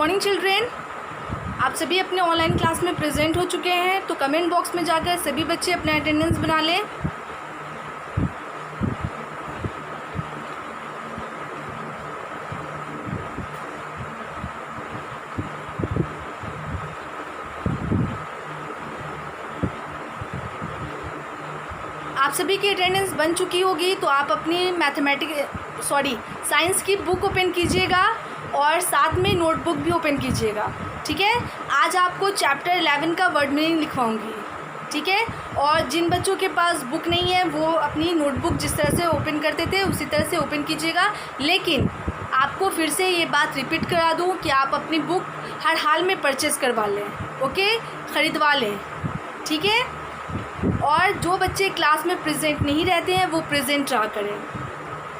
Morning children, आप सभी अपने ऑनलाइन क्लास में प्रेजेंट हो चुके हैं। तो कमेंट बॉक्स में जाकर सभी बच्चे अपना अटेंडेंस बना लें। आप सभी की अटेंडेंस बन चुकी होगी, तो आप अपनी साइंस की बुक ओपन कीजिएगा और साथ में नोटबुक भी ओपन कीजिएगा। ठीक है, आज आपको चैप्टर 11 का वर्ड मीनिंग लिखवाऊंगी। ठीक है, और जिन बच्चों के पास बुक नहीं है वो अपनी नोटबुक जिस तरह से ओपन करते थे उसी तरह से ओपन कीजिएगा। लेकिन आपको फिर से ये बात रिपीट करा दूँ कि आप अपनी बुक हर हाल में परचेज़ करवा लें। ओके, ख़रीदवा लें। ठीक है, और जो बच्चे क्लास में प्रेजेंट नहीं रहते हैं वो प्रेजेंट रहा करें।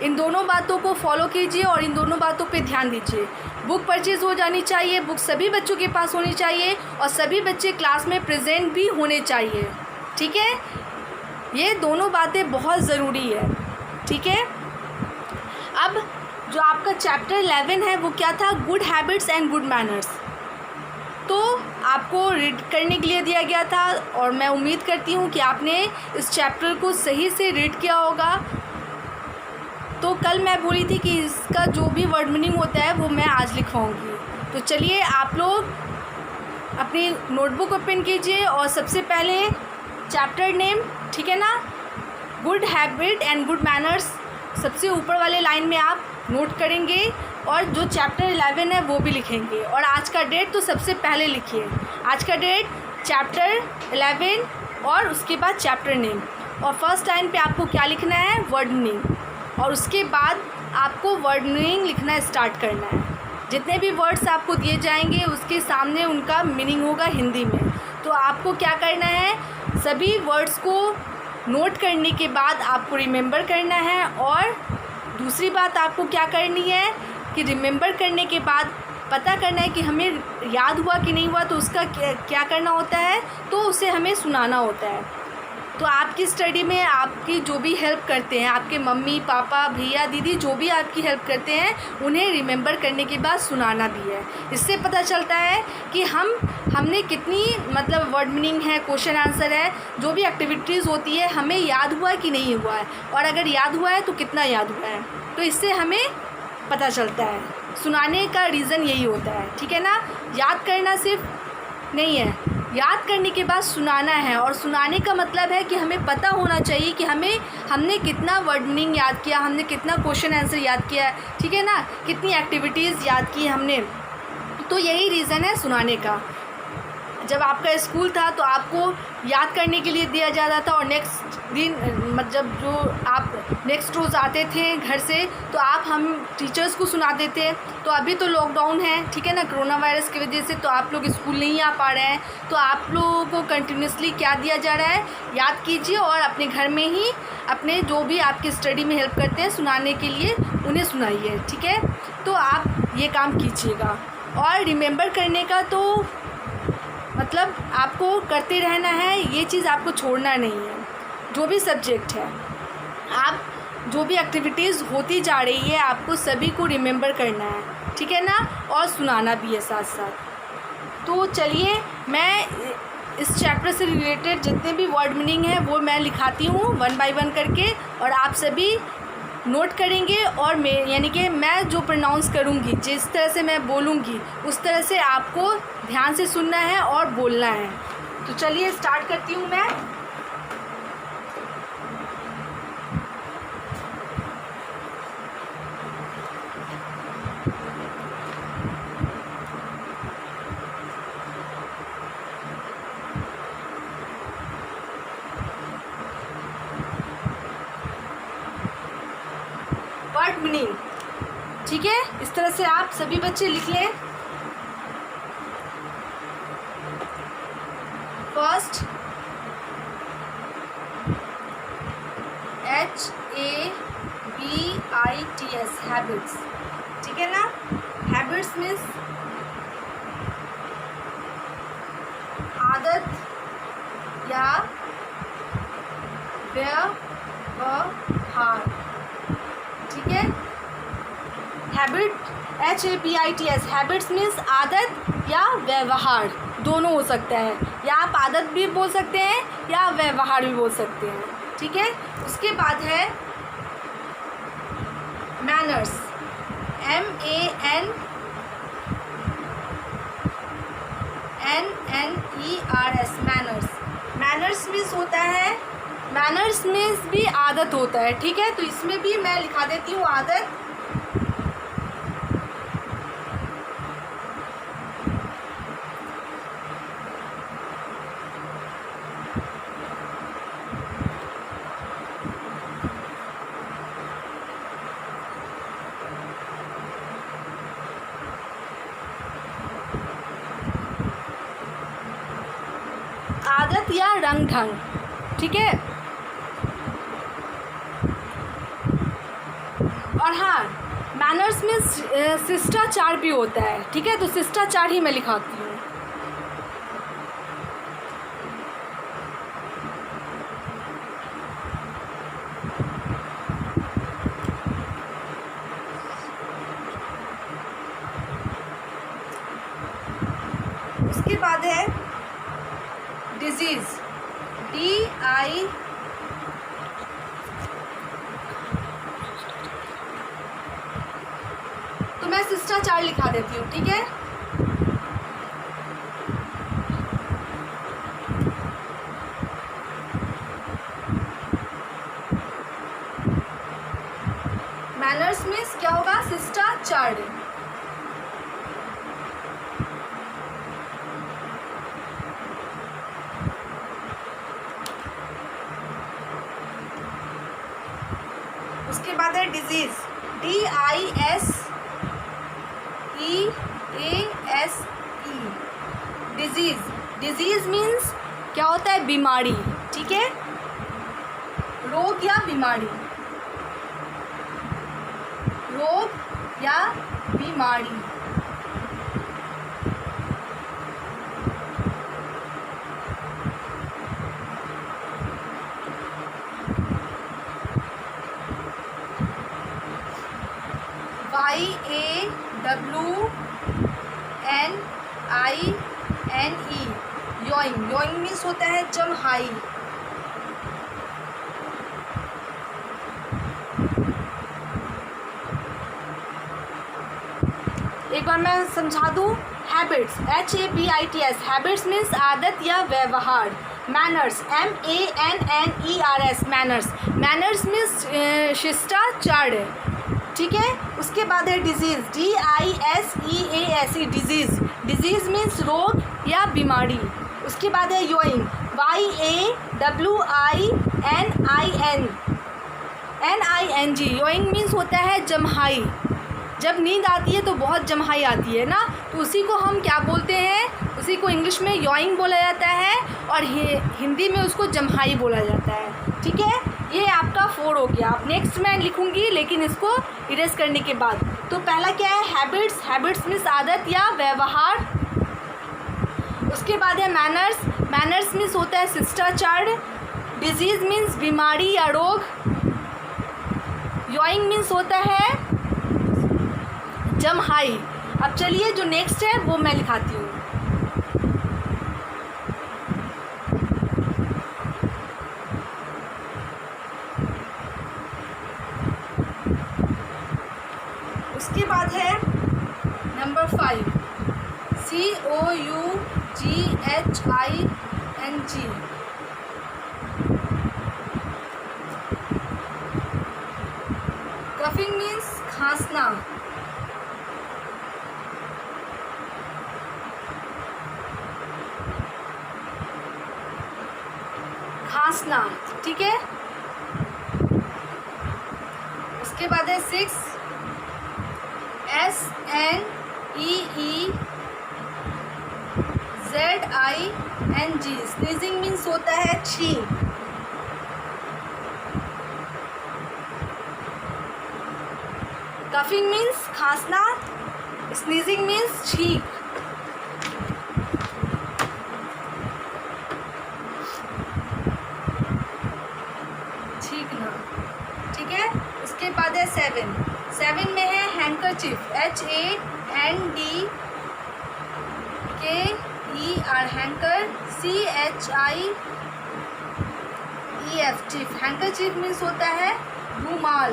इन दोनों बातों को फॉलो कीजिए और इन दोनों बातों पे ध्यान दीजिए। बुक परचेज़ हो जानी चाहिए, बुक सभी बच्चों के पास होनी चाहिए और सभी बच्चे क्लास में प्रेजेंट भी होने चाहिए। ठीक है, ये दोनों बातें बहुत ज़रूरी है। ठीक है, अब जो आपका चैप्टर 11 है वो क्या था? Good habits and good manners. तो आपको रीड करने के लिए दिया गया था और मैं उम्मीद करती हूँ कि आपने इस चैप्टर को सही से रीड किया होगा। तो कल मैं बोली थी कि इसका जो भी वर्ड मीनिंग होता है वो मैं आज लिखवाऊंगी। तो चलिए आप लोग अपनी नोटबुक ओपन कीजिए और सबसे पहले चैप्टर नेम, ठीक है ना, good habit and good manners सबसे ऊपर वाले लाइन में आप नोट करेंगे और जो चैप्टर 11 है वो भी लिखेंगे। और आज का डेट तो सबसे पहले लिखिए। आज का डेट चैप्टर 11 और उसके बाद चैप्टर नेम, और फर्स्ट लाइन पे आपको क्या लिखना है? Word meaning. और उसके बाद आपको वर्ड मीनिंग लिखना स्टार्ट करना है। जितने भी वर्ड्स आपको दिए जाएंगे उसके सामने उनका मीनिंग होगा हिंदी में। तो आपको क्या करना है? सभी वर्ड्स को नोट करने के बाद आपको रिमेंबर करना है। और दूसरी बात आपको क्या करनी है कि रिमेंबर करने के बाद पता करना है कि हमें याद हुआ कि नहीं हुआ। तो उसका क्या करना होता है? तो उसे हमें सुनाना होता है। तो आपकी स्टडी में आपकी जो भी हेल्प करते हैं, आपके मम्मी पापा भैया दीदी जो भी आपकी हेल्प करते हैं, उन्हें रिमेंबर करने के बाद सुनाना भी है। इससे पता चलता है कि हमने कितनी वर्ड मीनिंग है, क्वेश्चन आंसर है, जो भी एक्टिविटीज़ होती है हमें याद हुआ कि नहीं हुआ है, और अगर याद हुआ है तो कितना याद हुआ है। तो इससे हमें पता चलता है। सुनाने का रीज़न यही होता है। ठीक है ना, याद करना सिर्फ नहीं है, याद करने के बाद सुनाना है। और सुनाने का मतलब है कि हमें पता होना चाहिए कि हमने कितना वर्ड मीनिंग याद किया, हमने कितना क्वेश्चन आंसर याद किया है। ठीक है ना, कितनी एक्टिविटीज़ याद की हमने। तो यही रीज़न है सुनाने का। जब आपका स्कूल था तो आपको याद करने के लिए दिया जाता था, और नेक्स्ट दिन जो आप नेक्स्ट रोज़ आते थे घर से तो हम टीचर्स को सुनाते थे। तो अभी तो लॉकडाउन है, ठीक है ना, कोरोना वायरस की वजह से, तो आप लोग स्कूल नहीं आ पा रहे हैं। तो आप लोगों को कंटिन्यूसली क्या दिया जा रहा है? याद कीजिए और अपने घर में ही अपने जो भी आपकी स्टडी में हेल्प करते हैं सुनाने के लिए उन्हें सुनाइए। ठीक है, तो आप ये काम कीजिएगा। और रिमेंबर करने का तो आपको करते रहना है, ये चीज़ आपको छोड़ना नहीं है। जो भी सब्जेक्ट है, आप जो भी एक्टिविटीज़ होती जा रही है आपको सभी को रिमेंबर करना है। ठीक है ना, और सुनाना भी है साथ साथ। तो चलिए मैं इस चैप्टर से रिलेटेड जितने भी वर्ड मीनिंग है वो मैं लिखाती हूँ 1 बाय 1 करके, और आप सभी नोट करेंगे। और मैं जो प्रोनाउंस करूँगी, जिस तरह से मैं बोलूँगी उस तरह से आपको ध्यान से सुनना है और बोलना है। तो चलिए स्टार्ट करती हूँ मैं। वर्ड मीनिंग, ठीक है, इस तरह से आप सभी बच्चे लिख लें। First HABITS, habits. ठीक है ना, हैबिट्स मीन्स आदत या व्यवहार। ठीक है, हैबिट, HABITS, हैबिट्स मीन्स आदत या व्यवहार, दोनों हो सकता है, या आप आदत भी बोल सकते हैं या व्यवहार भी बोल सकते हैं, ठीक है। उसके बाद है manners, MANNERS, manners. Manners means होता है, मैनर्स मीन्स भी आदत होता है, ठीक है। तो इसमें भी मैं लिखा देती हूँ आदत। आदत या रंग ढंग, ठीक है। और हाँ, मैनर्स में शिष्टाचार भी होता है, ठीक है। तो शिष्टाचार ही मैं लिखाती हूँ। उसके बाद है डिजीज़, DI, तो मैं शिष्टाचार लिखा देती हूँ, ठीक है। मैनर्स मीन्स क्या होगा, शिष्टाचार। उसके बाद है disease, DISEASE, disease. Disease means क्या होता है, बीमारी, ठीक है, रोग या बीमारी, रोग या बीमारी। YAWNINE, yawing. योइंग मीन्स होता है जम्हाई। एक बार मैं समझा दूँ, हैबिट्स, HABITS, हैबिट्स मीन्स आदत या व्यवहार। Manners, MANNERS, manners. Manners means शिष्टाचार, ठीक है। उसके बाद है disease, DISEASE, disease. Disease means रोग या बीमारी। उसके बाद है योइंग, YAWINING, योइंग मीन्स होता है जम्हाई। जब नींद आती है तो बहुत जम्हाई आती है ना, तो उसी को हम क्या बोलते हैं, उसी को इंग्लिश में योइंग बोला जाता है और हिंदी में उसको जम्हाई बोला जाता है, ठीक है। ये आपका 4 हो गया। अब नेक्स्ट मैं लिखूंगी, लेकिन इसको इरेज करने के बाद। तो पहला क्या है, हैबिट्स। हैबिट्स मीन्स आदत या व्यवहार। उसके बाद है मैनर्स। मैनर्स मीन्स होता है शिष्टाचार। डिजीज़ मीन्स बीमारी या रोग। योइंग मीन्स होता है जम्हाई। अब चलिए जो नेक्स्ट है वो मैं लिखाती हूँ। उसके बाद है नंबर 5, COUGHING। कफिंग मीन्स खांसना। खांसना, ठीक है। उसके बाद है 6, SNEEZING। स्नीजिंग मीन्स होता है छींक। कफिंग मीन्स खांसना, स्नीजिंग मीन्स छींक। छींकना, ठीक है। उसके बाद है 7 में है hanker handkerchief, HANDKER, hanker, CHIEF, chief. Handkerchief means होता है रूमाल।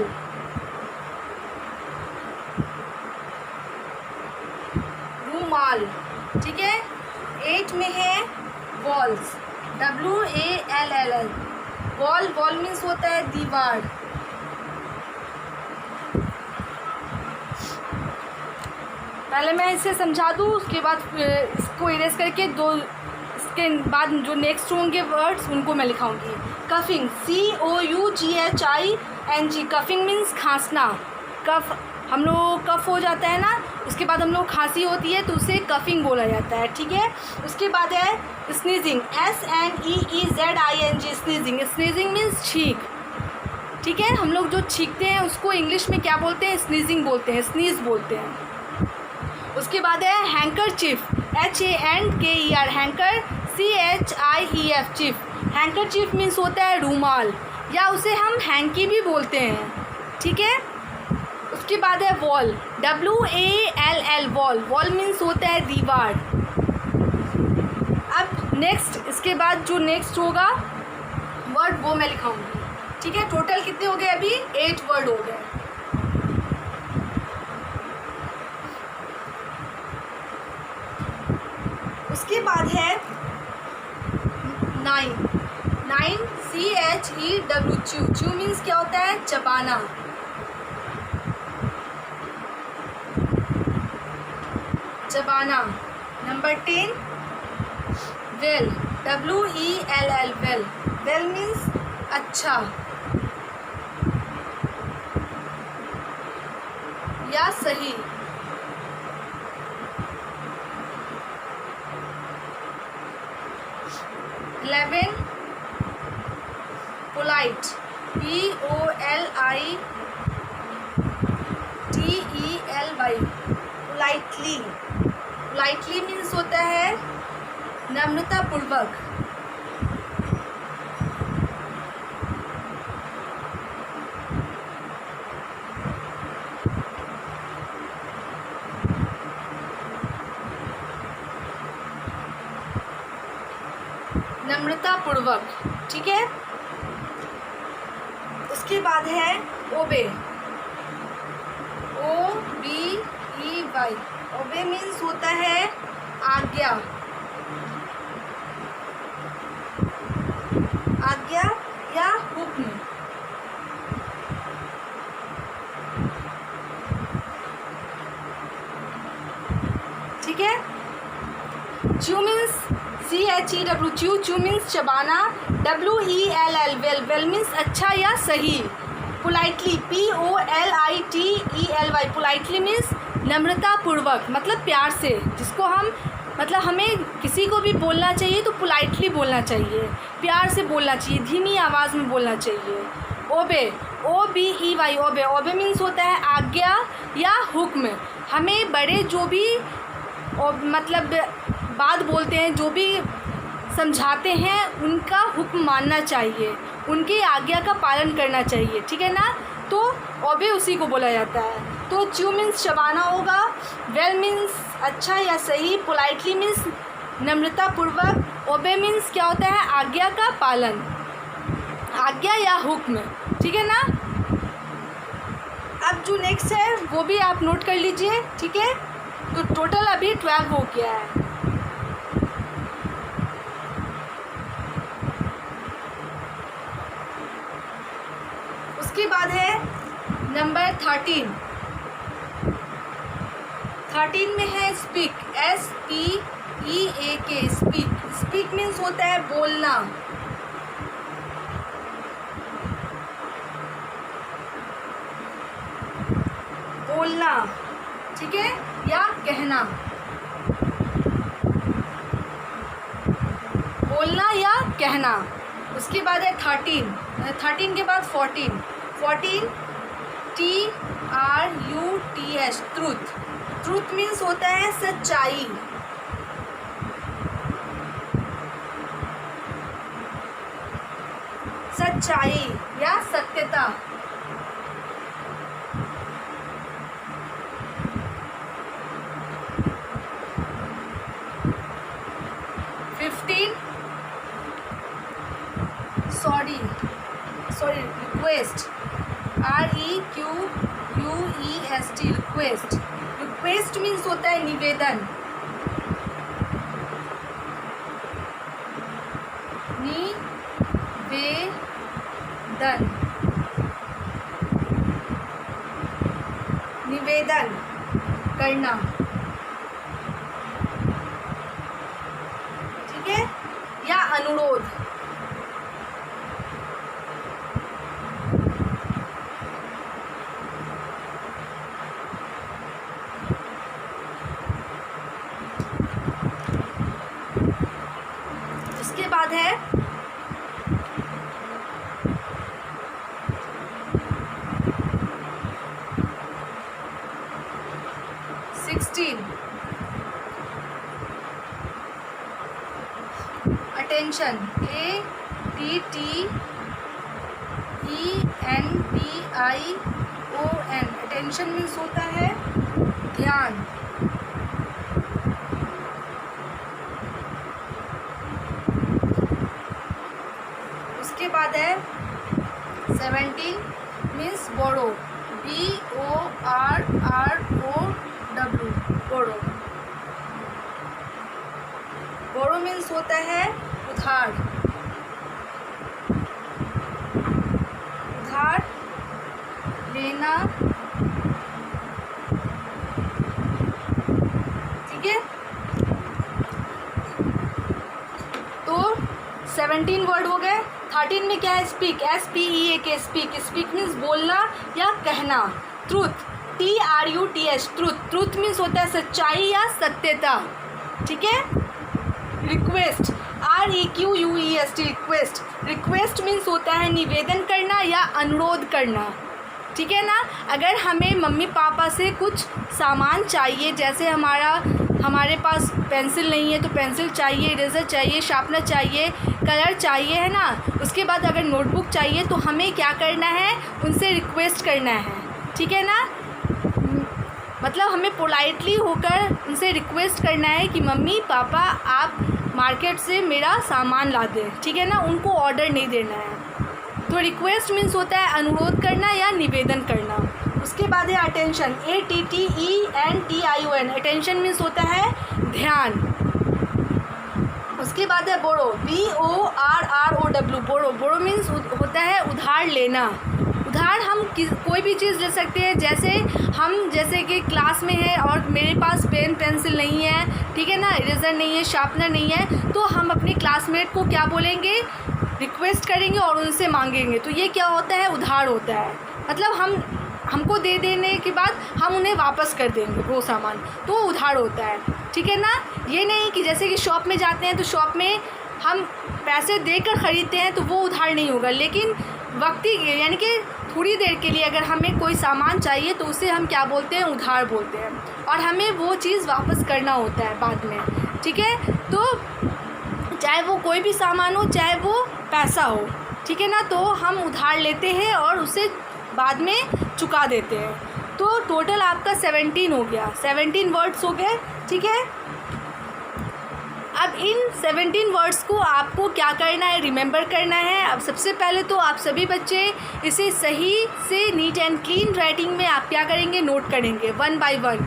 रूमाल, ठीक है। 8 में है walls, WALL, wall, wall means होता है दीवार। पहले मैं इसे समझा दूँ, उसके बाद इसको इरेज करके इसके बाद जो नेक्स्ट होंगे वर्ड्स उनको मैं लिखाऊंगी। कफिंग, COUGHING, कफिंग मीन्स खांसना। कफ, हम लोग कफ हो जाता है ना, उसके बाद हम लोग खांसी होती है तो उसे कफिंग बोला जाता है, ठीक है। उसके बाद है sneezing, SNEEZING, sneezing. Sneezing means छींक, ठीक है। हम लोग जो छींकते हैं उसको इंग्लिश में क्या बोलते हैं? स्नीजिंग बोलते हैं, स्नीज बोलते हैं। उसके बाद है handkerchief, HANKER, hanker, CHIEF, chief. Handkerchief means होता है रूमाल, या उसे हम हैंकी भी बोलते हैं, ठीक है। उसके बाद है wall, WALL, wall, wall means होता है दीवार। अब नेक्स्ट, इसके बाद जो नेक्स्ट होगा वर्ड वो मैं लिखाऊंगी, ठीक है। टोटल कितने हो गए? अभी 8 वर्ड हो गए। उसके बाद है 9, CHEW, च्यू मीन्स क्या होता है? चबाना। चबाना। Number 10 well, WELL, well, well means अच्छा या सही। Eleven polite, POLITELY, politely. Politely means होता है नम्रतापूर्वक। नम्रतापूर्वक, ठीक है। उसके बाद है ओबे, OBEY, ओबे मीन्स होता है आज्ञा। आज्ञा या हुक्म, ठीक है। Chew means CHEW, chew means चबाना। WELL, वेल, वेल मीन्स अच्छा या सही। पोलाइटली, POLITELY, पोलाइटली मीन्स नम्रतापूर्वक, मतलब प्यार से। जिसको हम, मतलब हमें किसी को भी बोलना चाहिए तो पोलाइटली बोलना चाहिए, प्यार से बोलना चाहिए, धीमी आवाज़ में बोलना चाहिए। ओबे, OBEY, ओबे, ओबे मीन्स होता है आज्ञा या हुक्म। हमें बड़े जो भी मतलब बात बोलते हैं, जो भी समझाते हैं, उनका हुक्म मानना चाहिए, उनकी आज्ञा का पालन करना चाहिए, ठीक है ना। तो ओबे उसी को बोला जाता है। तो च्यू मीन्स चबाना होगा, वेल मीन्स अच्छा या सही, पोलाइटली मीन्स नम्रतापूर्वक, ओबे मीन्स क्या होता है? आज्ञा का पालन, आज्ञा या हुक्म, ठीक है ना। अब जो नेक्स्ट है वो भी आप नोट कर लीजिए, ठीक है। तो टोटल अभी 12 हो गया है। उसके बाद है नंबर 13। 13 में है speak, SPEAK, speak. Speak means होता है बोलना। बोलना, ठीक है, या कहना। बोलना या कहना। उसके बाद है 13 के बाद 14 TRUTH, ट्रूथ। ट्रूथ मीन्स होता है सच्चाई। सच्चाई या सत्यता। Request, REQUEST, request. Request means होता है निवेदन, निवेदन, निवेदन करना, ठीक है, या अनुरोध। इसके बाद है अटेंशन, ATTENTION। अटेंशन मीन्स होता है ध्यान। उसके बाद है 17 मीन्स बोरो, BORROW, बोरो। बोरो मीन्स होता है उधार, उधार लेना, ठीक है। तो 17 वर्ड हो गए। 13 में क्या है? Speak, SPEAK, speak. Speak means बोलना या कहना। Truth, TRUTH, truth. Truth means होता है सच्चाई या सत्यता, ठीक है। Request, REQUEST, request. Request means होता है निवेदन करना या अनुरोध करना, ठीक है ना। अगर हमें मम्मी पापा से कुछ सामान चाहिए, जैसे हमारे पास पेंसिल नहीं है तो पेंसिल चाहिए, इरेज़र चाहिए, शार्पनर चाहिए, कलर चाहिए, है ना। उसके बाद अगर नोटबुक चाहिए तो हमें क्या करना है? उनसे रिक्वेस्ट करना है, ठीक है ना। मतलब हमें पोलाइटली होकर उनसे रिक्वेस्ट करना है कि मम्मी पापा आप मार्केट से मेरा सामान ला दें, ठीक है ना। उनको ऑर्डर नहीं देना है। तो रिक्वेस्ट मीन्स होता है अनुरोध करना या निवेदन करना। उसके बाद है अटेंशन, ATTENTION। अटेंशन मीन्स होता है ध्यान। उसके बाद है बोरो, BORROW, बोरो। बोरो मीन्स होता है उधार लेना। उधार हम कोई भी चीज़ ले सकते हैं, जैसे कि क्लास में है और मेरे पास पेन पेंसिल नहीं है, ठीक है ना, इरेज़र नहीं है, शार्पनर नहीं है, तो हम अपने क्लासमेट को क्या बोलेंगे? रिक्वेस्ट करेंगे और उनसे मांगेंगे। तो ये क्या होता है? उधार होता है। मतलब हमको दे देने के बाद हम उन्हें वापस कर देंगे वो सामान, तो उधार होता है, ठीक है ना। ये नहीं कि जैसे कि शॉप में जाते हैं तो शॉप में हम पैसे देकर ख़रीदते हैं तो वो उधार नहीं होगा, लेकिन वक्ती यानी कि थोड़ी देर के लिए अगर हमें कोई सामान चाहिए तो उसे हम क्या बोलते हैं? उधार बोलते हैं। और हमें वो चीज़ वापस करना होता है बाद में, ठीक है। तो चाहे वो कोई भी सामान हो, चाहे वो पैसा हो, ठीक है ना, तो हम उधार लेते हैं और उसे बाद में चुका देते हैं। तो टोटल आपका 17 हो गया, 17 वर्ड्स हो गए, ठीक है। अब इन 17 वर्ड्स को आपको क्या करना है? रिमेंबर करना है। अब सबसे पहले तो आप सभी बच्चे इसे सही से नीट एंड क्लीन राइटिंग में आप क्या करेंगे? नोट करेंगे 1 बाय 1,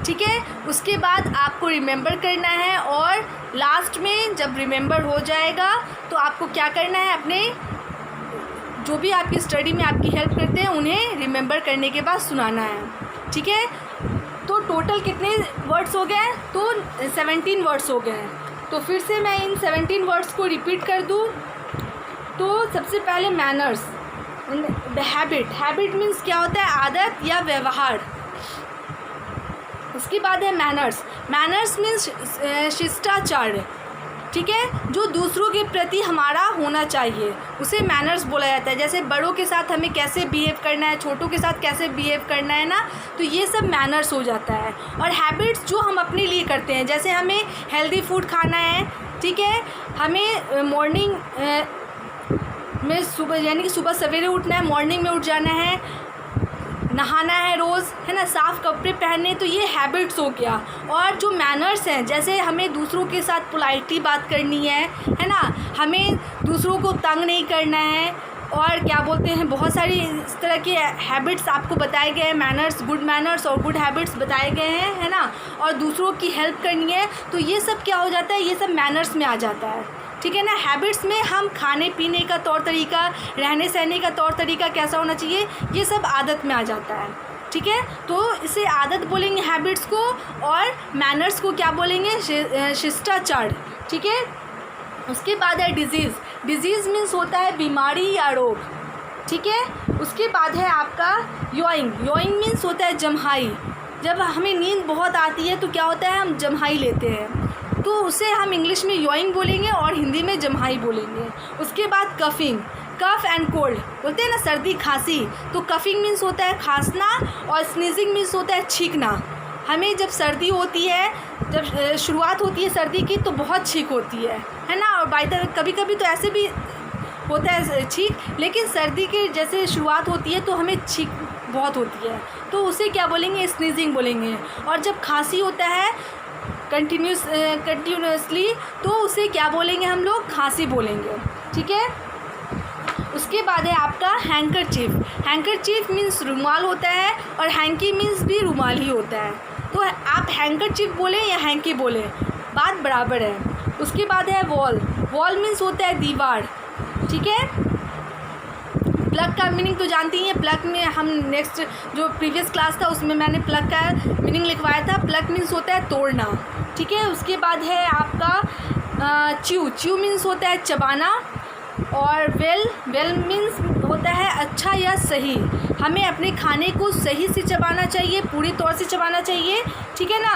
ठीक है। उसके बाद आपको रिमेंबर करना है और लास्ट में जब रिमेंबर हो जाएगा तो आपको क्या करना है? अपने जो भी आपकी स्टडी में आपकी हेल्प करते हैं उन्हें रिमेंबर करने के बाद सुनाना है, ठीक है। तो टोटल कितने वर्ड्स हो गए? तो 17 वर्ड्स हो गए हैं। तो फिर से मैं इन 17 वर्ड्स को रिपीट कर दूँ तो सबसे पहले मैनर्स, हैबिट। हैबिट मीन्स क्या होता है? आदत या व्यवहार। उसके बाद है मैनर्स। मैनर्स मीन्स शिष्टाचार, ठीक है, जो दूसरों के प्रति हमारा होना चाहिए उसे मैनर्स बोला जाता है। जैसे बड़ों के साथ हमें कैसे बिहेव करना है, छोटों के साथ कैसे बिहेव करना है ना, तो ये सब मैनर्स हो जाता है। और हैबिट्स जो हम अपने लिए करते हैं, जैसे हमें हेल्दी फूड खाना है, ठीक है, हमें मॉर्निंग में सुबह यानी कि सुबह सवेरे उठना है, मॉर्निंग में उठ जाना है, नहाना है रोज़, है ना, साफ़ कपड़े पहनने, तो ये हैबिट्स हो गया। और जो मैनर्स हैं, जैसे हमें दूसरों के साथ पोलाइटली बात करनी है ना, हमें दूसरों को तंग नहीं करना है, और क्या बोलते हैं, बहुत सारी इस तरह के हैबिट्स आपको बताए गए हैं, मैनर्स, गुड मैनर्स और गुड हैबिट्स बताए गए हैं, है ना। और दूसरों की हेल्प करनी है, तो ये सब क्या हो जाता है, ये सब मैनर्स में आ जाता है, ठीक है ना। हैबिट्स में हम खाने पीने का तौर तरीका, रहने सहने का तौर तरीका कैसा होना चाहिए, ये सब आदत में आ जाता है, ठीक है। तो इसे आदत बोलेंगे हैबिट्स को, और मैनर्स को क्या बोलेंगे, शिष्टाचार, ठीक है। उसके बाद है डिजीज़। डिजीज़ मीन्स होता है बीमारी या रोग, ठीक है। उसके बाद है आपका योइंग। योइंग मीन्स होता है जम्हाई। जब हमें नींद बहुत आती है तो क्या होता है, हम जम्हाई लेते हैं, तो उसे हम इंग्लिश में योइंग बोलेंगे और हिंदी में जम्हाई बोलेंगे। उसके बाद कफिंग, कफ एंड कोल्ड बोलते हैं ना, सर्दी खांसी, तो कफिंग मीन्स होता है खांसना और स्नीजिंग मीन्स होता है छींकना। हमें जब सर्दी होती है, जब शुरुआत होती है सर्दी की, तो बहुत छींक होती है ना। और बाय द कभी कभी तो ऐसे भी होता है छींक, लेकिन सर्दी की जैसे शुरुआत होती है तो हमें छींक बहुत होती है, तो उसे क्या बोलेंगे, स्नीजिंग बोलेंगे। और जब खांसी होता है कंटिन्यूसली, तो उसे क्या बोलेंगे हम लोग, खांसी बोलेंगे, ठीक है। उसके बाद है आपका हैंकरचीफ। हैंकरचीफ मीन्स रुमाल होता है, और हैंकी मीन्स भी रुमाल ही होता है, तो आप हैंकरचीफ बोलें या हैंकी बोलें, बात बराबर है। उसके बाद है वॉल। वॉल मीन्स होता है दीवार, ठीक है। प्लग का मीनिंग तो जानती हैं, प्लग में हम नेक्स्ट जो प्रीवियस क्लास था उसमें मैंने प्लग का मीनिंग लिखवाया था। प्लग मीन्स होता है तोड़ना, ठीक है। उसके बाद है आपका च्यू। च्यू मीन्स होता है चबाना, और वेल मीन्स होता है अच्छा या सही। हमें अपने खाने को सही से चबाना चाहिए, पूरी तौर से चबाना चाहिए, ठीक है ना।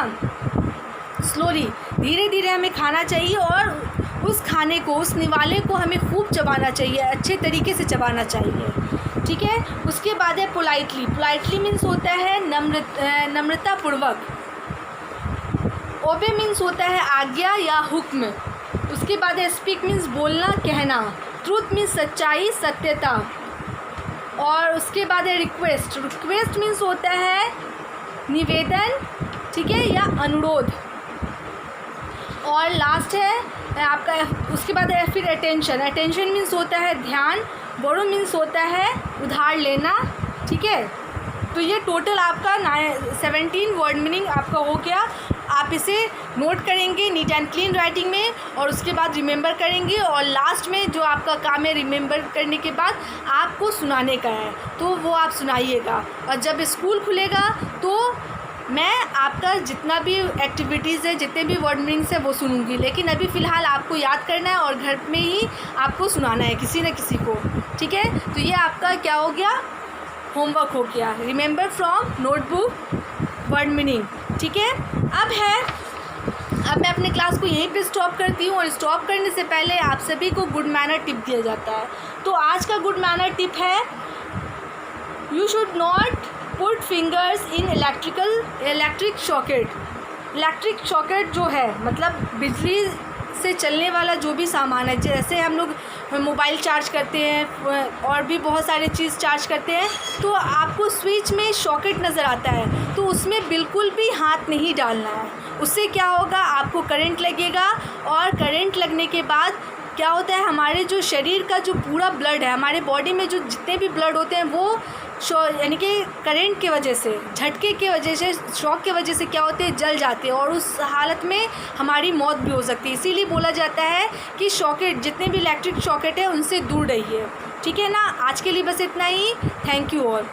स्लोली, धीरे धीरे हमें खाना चाहिए, और उस खाने को, उस निवाले को हमें खूब चबाना चाहिए, अच्छे तरीके से चबाना चाहिए, ठीक है। उसके बाद है पोलाइटली। पोलाइटली मीन्स होता है नम्रतापूर्वक। ओबे मीन्स होता है आज्ञा या हुक्म। उसके बाद है स्पीक मीन्स बोलना, कहना। ट्रूथ मीन्स सच्चाई, सत्यता। और उसके बाद है रिक्वेस्ट। रिक्वेस्ट मीन्स होता है निवेदन, ठीक है, या अनुरोध। और लास्ट है आपका, उसके बाद है फिर अटेंशन। अटेंशन मीन्स होता है ध्यान। बोरो मीन्स होता है उधार लेना, ठीक है। तो ये टोटल आपका 17 वर्ड मीनिंग आपका हो गया। आप इसे नोट करेंगे नीट एंड क्लीन राइटिंग में, और उसके बाद रिमेंबर करेंगे, और लास्ट में जो आपका काम है रिमेंबर करने के बाद आपको सुनाने का है, तो वो आप सुनाइएगा। और जब स्कूल खुलेगा तो मैं आपका जितना भी एक्टिविटीज़ है, जितने भी वर्ड मीनिंग्स है वो सुनूंगी, लेकिन अभी फ़िलहाल आपको याद करना है और घर में ही आपको सुनाना है किसी न किसी को, ठीक है। तो ये आपका क्या हो गया, होमवर्क हो गया, remember from notebook word meaning, ठीक है। अब मैं अपने क्लास को यहीं पे स्टॉप करती हूँ, और स्टॉप करने से पहले आप सभी को गुड मैनर टिप दिया जाता है। तो आज का गुड मैनर टिप है, you should not put fingers in electric socket. Electric socket जो है मतलब बिजली से चलने वाला जो भी सामान है, जैसे हम लोग मोबाइल चार्ज करते हैं और भी बहुत सारे चीज़ चार्ज करते हैं, तो आपको स्विच में सॉकेट नज़र आता है, तो उसमें बिल्कुल भी हाथ नहीं डालना है। उससे क्या होगा, आपको करंट लगेगा, और करंट लगने के बाद क्या होता है, हमारे जो शरीर का जो पूरा ब्लड है, हमारे बॉडी में जो जितने भी ब्लड होते हैं वो यानी कि करंट के वजह से, झटके के वजह से, शॉक के वजह से क्या होते हैं, जल जाते हैं, और उस हालत में हमारी मौत भी हो सकती है। इसीलिए बोला जाता है कि सॉकेट, जितने भी इलेक्ट्रिक सॉकेट है उनसे दूर रहिए, ठीक है ना। आज के लिए बस इतना ही। Thank you all.